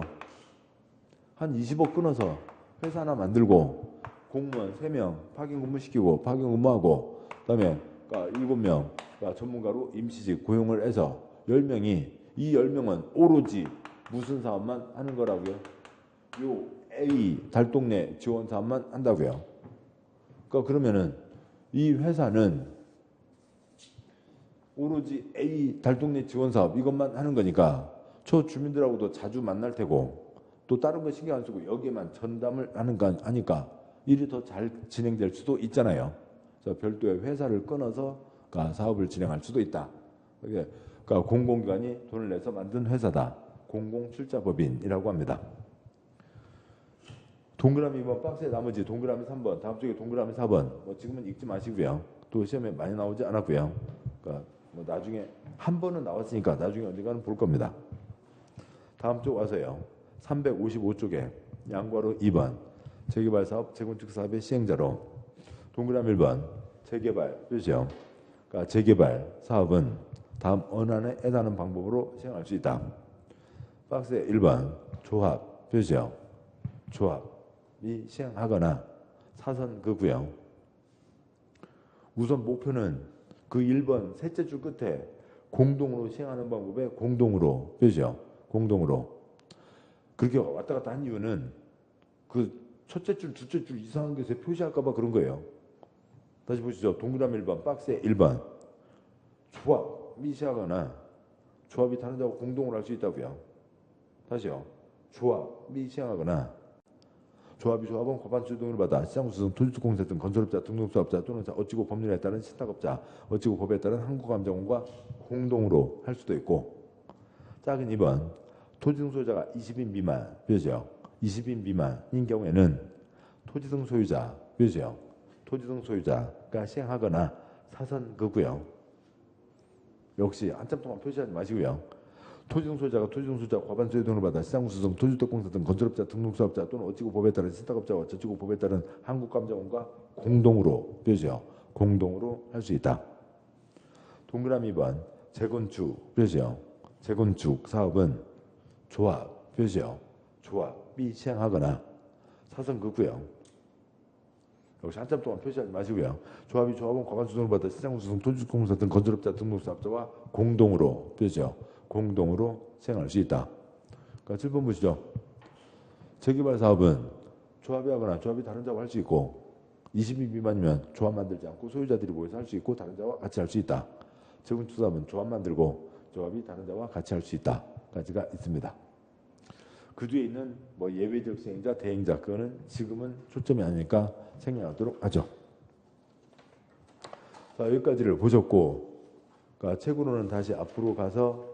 한 20억 끊어서 회사 하나 만들고 공무원 3명 파견 근무시키고 파견 근무하고 그다음에 그러니까 7명 그러니까 전문가로 임시직 고용을 해서 10명이 이 10명은 오로지 무슨 사업만 하는 거라고요? 요 A 달동네 지원 사업만 한다고요. 그러니까 그러면은 이 회사는 오로지 A 달동네 지원 사업 이것만 하는 거니까 저 주민들하고도 자주 만날 테고 또 다른 거 신경 안 쓰고 여기에만 전담을 하는 거 하니까 일이 더 잘 진행될 수도 있잖아요. 그래서 별도의 회사를 끊어서 그러니까 사업을 진행할 수도 있다. 그러니까 공공기관이 돈을 내서 만든 회사다. 공공출자법인이라고 합니다. 동그라미 2번 박스에 나머지 동그라미 3번 다음 쪽에 동그라미 4번 뭐 지금은 읽지 마시고요. 또 시험에 많이 나오지 않았고요. 그러니까 뭐 나중에 한 번은 나왔으니까 나중에 언젠가는 볼 겁니다. 다음 쪽 와서요. 355쪽에 양괄호 2번 재개발 사업 재건축 사업의 시행자로 동그라미 1번 재개발 표시요. 그러니까 재개발 사업은 다음 어느 안에 해당하는 방법으로 시행할 수 있다. 박스에 1번 조합 표시요. 조합이 시행하거나 사선 그 구형. 우선 목표는 그 1번 셋째 줄 끝에 공동으로 시행하는 방법에 공동으로 표시요. 공동으로. 그렇게 왔다 갔다 한 이유는 그 첫째 줄, 둘째 줄 이상한 것에 표시할까봐 그런 거예요. 다시 보시죠. 동그라미 1번, 박스에 1번. 조합이 시하거나 조합이 다른 자와 공동으로 할 수 있다고요. 다시요. 조합이 시행하거나 조합이 조합원 과반수 등을 받아 시장수성 토지투공사 등 건설업자 등록사업자 또는 어찌고 법률에 따른 신탁업자 어찌고 법에 따른 한국감정원과 공동으로 할 수도 있고 작은 2번 토지등 소유자가 20인 미만 뼈죠. 20인 미만인 경우에는 토지등 소유자 뼈죠. 토지등 소유자가 시행하거나 사선그고요. 역시 한참 동안 표시하지 마시고요. 토지등 소유자가 토지등 소유자 과반수의 등을 받아 시장수성 토지특공사 등 건설업자 등록사업자 또는 어찌고 법에 따른 신탁업자와 저찌고 법에 따른 한국감정원과 공동으로 뼈죠. 공동으로 할 수 있다. 동그라미 2번 재건축 뼈죠. 재건축 사업은 조합 뼈죠. 조합이 시행하거나 사선그고요. 역시 한참 동안 표시하지 마시고요. 조합이 조합원 과반수 등을 받아 시장수성 토지특공사 등 건설업자 등록사업자와 공동으로 뼈죠. 공동으로 시행할 수 있다. 그러니까 7번 보시죠. 재개발 사업은 조합이 하거나 조합이 다른 자와 할 수 있고 20인 미만이면 조합 만들지 않고 소유자들이 모여서 할 수 있고 다른 자와 같이 할 수 있다. 재건축 사업은 조합 만들고 조합이 다른 자와 같이 할 수 있다. 까지가 있습니다. 그 뒤에 있는 뭐 예외적 시행자, 대행자 그거는 지금은 초점이 아니니까 생략하도록 하죠. 자, 여기까지를 보셨고 그러니까 책으로는 다시 앞으로 가서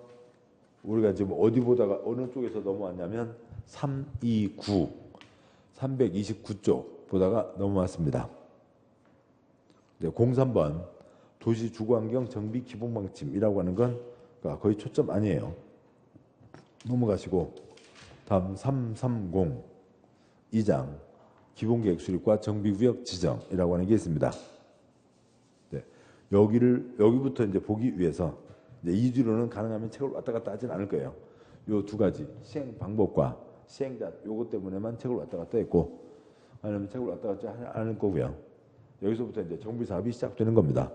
우리가 지금 어디 보다가 어느 쪽에서 넘어왔냐면 329쪽 보다가 넘어왔습니다. 네, 03번 도시 주거환경 정비 기본방침이라고 하는 건 거의 초점 아니에요. 넘어가시고 다음 330 2장 기본계획 수립과 정비구역 지정이라고 하는 게 있습니다. 네, 여기부터 이제 보기 위해서 이 뒤로는 가능하면 책을 왔다 갔다 하진 않을 거예요. 요 두 가지 시행 방법과 시행자 요것 때문에만 책을 왔다 갔다 했고 아니면 책을 왔다 갔다 하지 않을 거고요. 여기서부터 이제 정비 사업이 시작되는 겁니다.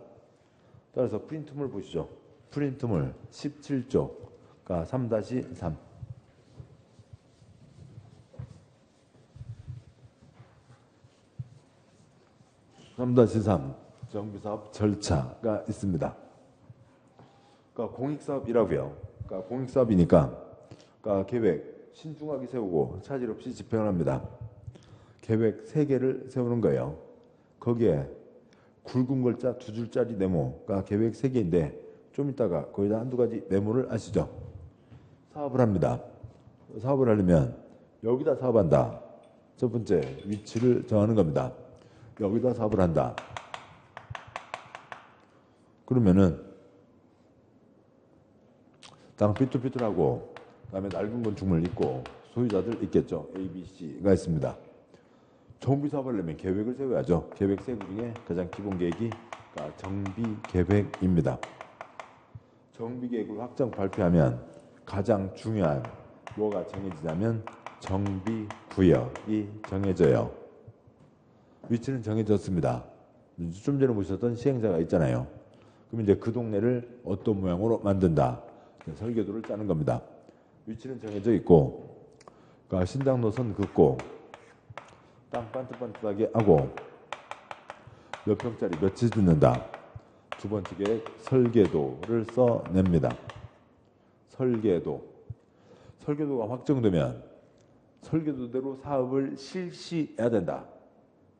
따라서 프린트물 보시죠. 프린트물 17조가 3-3 3-3 정비사업 절차가 있습니다. 그러니까 공익사업이라고요. 그러니까 공익사업이니까 그러니까 계획 신중하게 세우고 차질 없이 집행을 합니다. 계획 3개를 세우는 거예요. 거기에 굵은 글자 2줄짜리 네모가 계획 3개인데 좀 이따가 거기다 한두 가지 네모를 아시죠? 사업을 합니다. 사업을 하려면 여기다 사업한다. 첫 번째 위치를 정하는 겁니다. 여기다 사업을 한다. 그러면은 땅 삐뚤삐뚤하고 그다음에 낡은 건축물 있고 소유자들 있겠죠. A, B, C가 있습니다. 정비사업을 하려면 계획을 세워야죠. 계획 세부 중에 가장 기본 계획이 정비계획입니다. 정비계획을 확정 발표하면 가장 중요한 뭐가 정해지냐면 정비구역이 정해져요. 위치는 정해졌습니다. 좀 전에 보셨던 시행자가 있잖아요. 그럼 이제 그 동네를 어떤 모양으로 만든다. 설계도를 짜는 겁니다. 위치는 정해져 있고 그러니까 신장 노선 긋고 땅 반듯반듯하게 하고 몇 평짜리 몇채 짓는다. 두 번째 계획 설계도를 써냅니다. 설계도가 확정되면 설계도대로 사업을 실시해야 된다.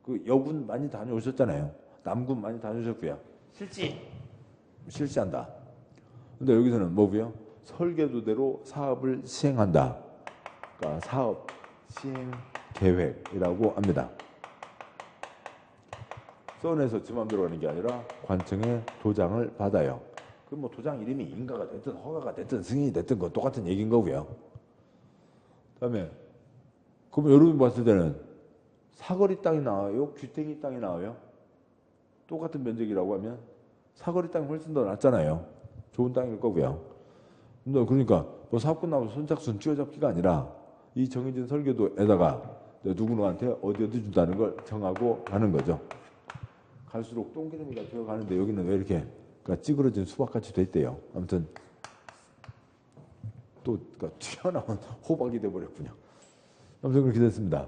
그 여군 많이 다녀오셨잖아요. 남군 많이 다녀오셨고요. 실시한다. 근데 여기서는 뭐고요? 설계도대로 사업을 시행한다. 그러니까 사업 시행 계획이라고 합니다. 써내서 지 맘대로 하는 게 아니라 관청에 도장을 받아요. 그럼 뭐 도장 이름이 인가가 됐든 허가가 됐든 승인이 됐든 그건 똑같은 얘기인 거고요. 그다음에 그럼 여러분이 봤을 때는 사거리 땅이 나와요? 귀퉁이 땅이 나와요? 똑같은 면적이라고 하면 사거리 땅이 훨씬 더 낫잖아요. 좋은 땅일 거고요. 그러니까 뭐 사업 끝나고 선착순 쥐어잡기가 아니라 이 정해진 설계도에다가 누구누구한테 어디 준다는 걸 정하고 가는 거죠. 갈수록 똥기름이가 되어가는데 여기는 왜 이렇게 그러니까 찌그러진 수박같이 돼 있대요. 아무튼 또 그러니까 튀어나온 호박이 돼버렸군요. 아무튼 그렇게 됐습니다.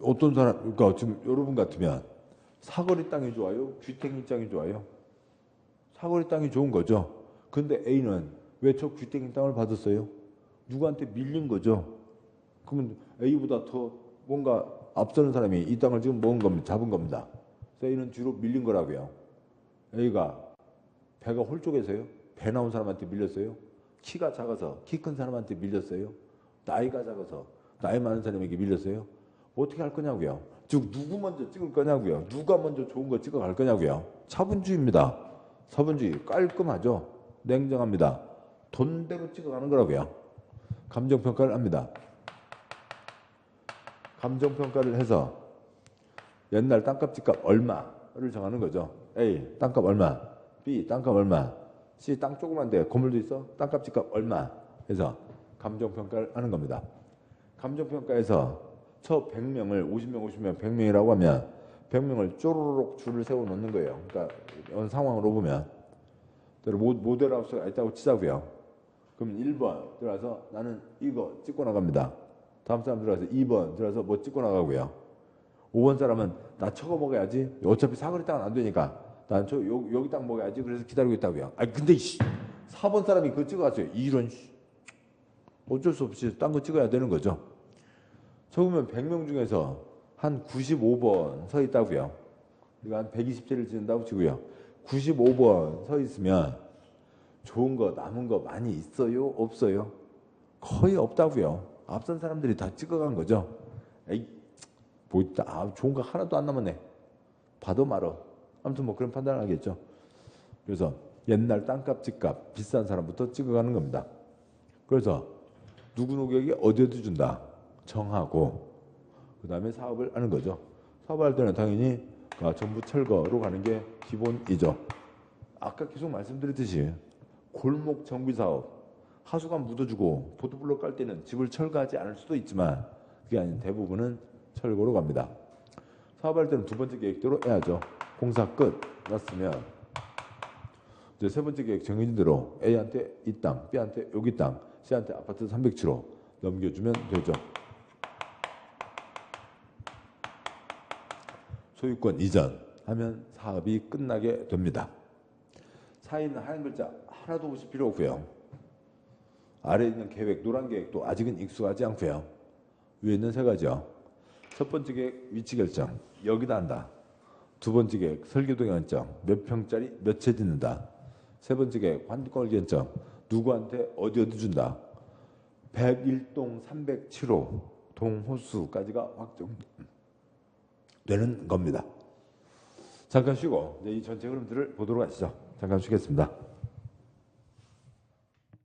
어떤 사람, 그러니까 지금 여러분 같으면 사거리 땅이 좋아요? 귀택리 땅이 좋아요? 사거리 땅이 좋은 거죠. 근데 A는 왜 저 귀택리 땅을 받았어요? 누구한테 밀린 거죠. 그러면 A보다 더 뭔가 앞서는 사람이 이 땅을 지금 먹은 겁니다. 잡은 겁니다. 그래서 A는 뒤로 밀린 거라고요. A가 배가 홀쭉해서요? 배 나온 사람한테 밀렸어요? 키가 작아서 키 큰 사람한테 밀렸어요? 나이가 작아서 나이 많은 사람에게 밀렸어요? 뭐 어떻게 할 거냐고요? 즉 누구 먼저 찍을 거냐고요? 누가 먼저 좋은 거 찍어 갈 거냐고요? 차분주의입니다. 차분주의 깔끔하죠? 냉정합니다. 돈대로 찍어가는 거라고요. 감정평가를 합니다. 감정평가를 해서 옛날 땅값 집값 얼마를 정하는 거죠. A 땅값 얼마, B 땅값 얼마, C 땅 조그만데 건물도 있어? 땅값 집값 얼마 해서 감정평가를 하는 겁니다. 감정평가에서 저 100명을 50명 100명이라고 하면 100명을 쪼르륵 줄을 세워 놓는 거예요. 그러니까 어느 상황으로 보면 모델하우스가 있다고 치자고요. 그럼 1번 들어가서 나는 이거 찍고 나갑니다. 다음 사람 들어가서 2번 들어가서 뭐 찍고 나가고요. 5번 사람은 나 저거 먹어야지. 어차피 사거리 땅은 안 되니까 난 저 여기 땅 먹어야지. 그래서 기다리고 있다고요. 아니 근데 4번 사람이 그거 찍어갔어요. 이런 어쩔 수 없이 딴 거 찍어야 되는 거죠. 적으면 100명 중에서 한 95번 서 있다고요. 우리가 한 120채를 짓는다고 치고요. 95번 서 있으면 좋은 거 남은 거 많이 있어요? 없어요? 거의 없다고요. 앞선 사람들이 다 찍어간 거죠. 에이, 뭐 있다. 좋은 거 하나도 안 남았네. 봐도 말어. 아무튼 뭐 그런 판단을 하겠죠. 그래서 옛날 땅값 집값 비싼 사람부터 찍어가는 겁니다. 그래서 누구에게 어디 준다 정하고 그 다음에 사업을 하는 거죠. 사업할 때는 당연히 전부 철거로 가는 게 기본이죠. 아까 계속 말씀드렸듯이 골목 정비 사업 하수관 묻어주고 보도블록 깔 때는 집을 철거하지 않을 수도 있지만 그게 아닌 대부분은 철거로 갑니다. 사업할 때는 두 번째 계획대로 해야죠. 공사 끝 났으면 이제 세 번째 계획 정해진 대로 A한테 이 땅, B한테 여기 땅, C한테 아파트 307호 넘겨주면 되죠. 소유권 이전 하면 사업이 끝나게 됩니다. 사이에 있는 하얀 글자 하나도 없이 필요 없고요. 아래에 있는 계획, 노란 계획도 아직은 익숙하지 않고요. 위에 있는 세 가지요. 첫 번째 계획 위치 결정, 여기다 한다. 두 번째 계획 설계도 결정, 몇 평짜리 몇 채 짓는다. 세 번째 계획 환경권 결정, 누구한테 어디 준다. 101동 307호 동호수까지가 확정되는 겁니다. 잠깐 쉬고 이 전체 흐름들을 보도록 하시죠. 잠깐 쉬겠습니다.